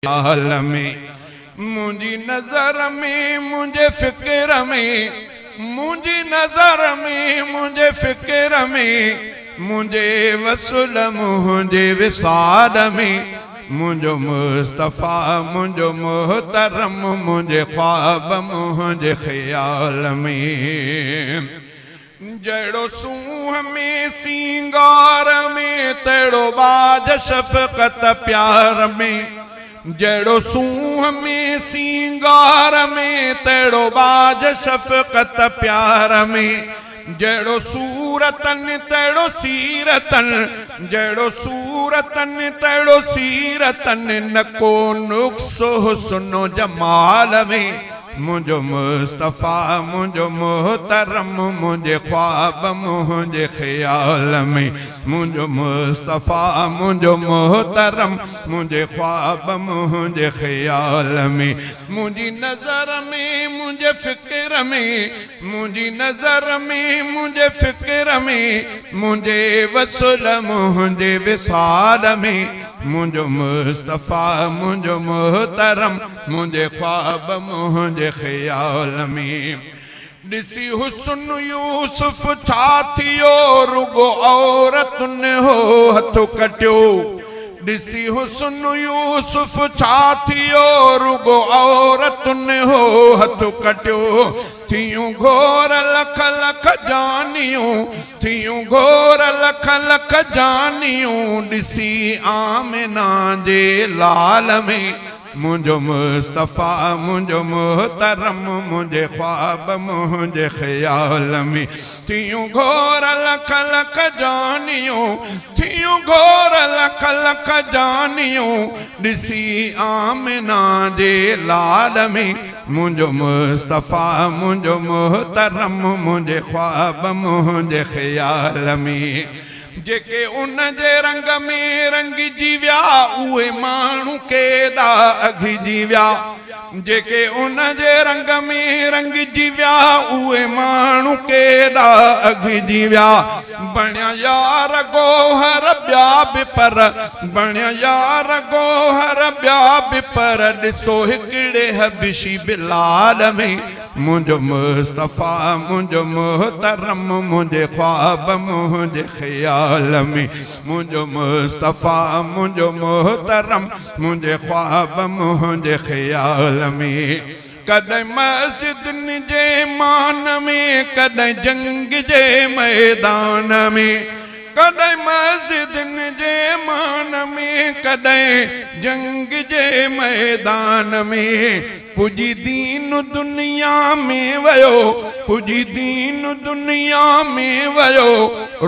में मुंहिंजी नज़र में मुंहिंजे फ़िक्र में मुंहिंजी नज़र में मुंहिंजे फ़िक्र में मुंहिंजे वसूल मुंहिंजे विसाल में मुंहिंजो मुस्तफ़ा मुंहिंजो मोहतरम मुंहिंजे ख्वाब मुंहिंजे ख़्याल में जड़ो सूह में सिंगार में तेड़ो बाज शफ़क़त प्यार में जड़ो सूह में सिंगार में तेड़ो बाज शफ़क़त प्यार में जड़ो सूरतन तेड़ो सीरतन जड़ो सूरतन तेड़ो सीरतन न को नुक्सो सुनो जमाल में मुंहिंजो मुस्तफ़ा मुंहिंजो मोहतरम मुंहिंजे ख्वाब मुंहिंजे ख़्याल में मुंहिंजो मुस्तफ़ा मुंहिंजो मोहतरम मुंहिंजे ख्वाब मुंहिंजे ख़्याल में मुंहिंजी नज़र में मुंहिंजे फ़िक्र में मुंहिंजी नज़र में मुंहिंजे फ़िक्र में मुंहिंजे वसूल मुंहिंजे विसाल में मुंहिंजो मुस्तफ़ा मुंहिंजो मोहतरम मुंहिंजे ख्वाब मुंहिंजे ख़्याल में ॾिसी हुस्न यूसुफ छा थियो रुगो औरतुनि हो हथु कटियो ॾिसी हुस्न यूसुफ छा थियो रुगो औरतुनि हो हथु कटियो थियूं घोर लख लख जानियूं थियूं घोर लख लख जानियूं ॾिसी आमिना जे लाल में मुंहिंजो मुस्तफ़ा मुंहिंजो मोहतरम मुंहिंजे ख्वाब मुंहिंजे ख़्याल में थियूं घोर लख लख जानियूं थियूं घोर लख लख जानियूं ॾिसी आमिना जे लाल में मुंहिंजो मुस्तफ़ा मुंहिंजो मोहतरम मुंहिंजे ख्वाब मुंहिंजे ख़्याल में जेके उन जे रंग में रंगिजी विया उहे माण्हू केॾा अघिजी विया जेके उन जे रंग में रंगिजी विया उहे माण्हू केॾा अघिजी विया बणिया यार गोहर ॿिया बि पर बणिया यार गोहर ॿिया बि पर ॾिसो हिकिड़े हबशी बिलाल में मुंहिंजो मुस्तफ़ा मुंहिंजो मोहतरम मुंहिंजे ख्वाब मुंहिंजे ख़्याल में मुंहिंजो मुस्तफ़ा मुंहिंजो मोहतरम मुंहिंजे ख्वाब मुंहिंजे ख़्याल में कॾहिं मस्जिदनि जे मान में कॾहिं जंग जे मैदान में कॾहिं मस्जिदनि जे मान में कॾहिं जंग जे मैदान में पुजी दीन दुनिया में वयो पुजी दीन दुनिया में वयो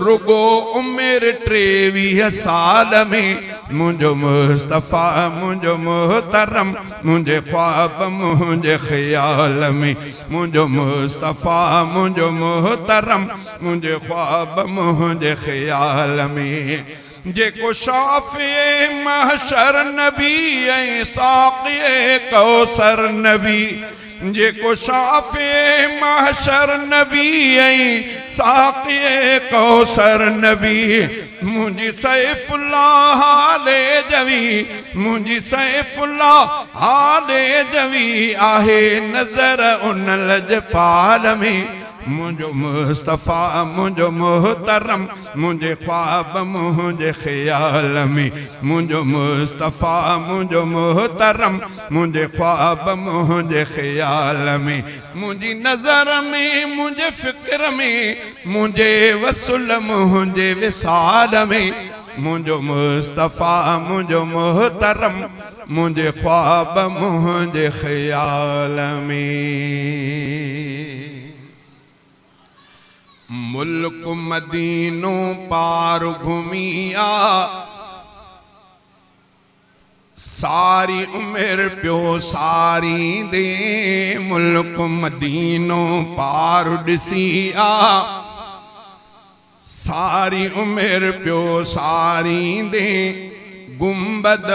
रुगो उमिरि 23 साल में मुंहिंजो मुस्तफ़ा मुंहिंजो मोहतरम मुंहिंजे ख्वाब मुंहिंजे ख़्याल में मुंहिंजो मुस्तफ़ा मुंहिंजो मोहतरम मुंहिंजे ख्वाब मुंहिंजे ख़्याल में जेको शाफ़िए महशर नबी ऐं साक़िए कौसर नबी जेको शाफ़िए महशर नबी ऐं साक़िए कौसर नबी मुंहिंजी सैफ़ुल्लाह हाले जवी मुंहिंजी सैफ़ुल्लाह हाले जवी आहे नज़र उन लजपाल में मुंहिंजो मुस्तफ़ा मुंहिंजो मोहतरम मुंहिंजे ख्वाब मुंहिंजे ख़्याल में मुंहिंजो मुस्तफ़ा मुंहिंजो मोहतरम मुंहिंजे ख्वाब मुंहिंजे ख़्याल में मुंहिंजी नज़र में मुंहिंजे फ़िक्र में मुंहिंजे वसूल मुंहिंजे विसाल में मुंहिंजो मुस्तफ़ा मुंहिंजो मोहतरम मुंहिंजे ख्वाब मुंहिंजे ख़्याल में मुल्क मदीनो पार घुमिया सारी उम्र पियो सारी दे मुल्क मदीनो पार ॾिसिया सारी उम्र पियो सारी दे गुंबद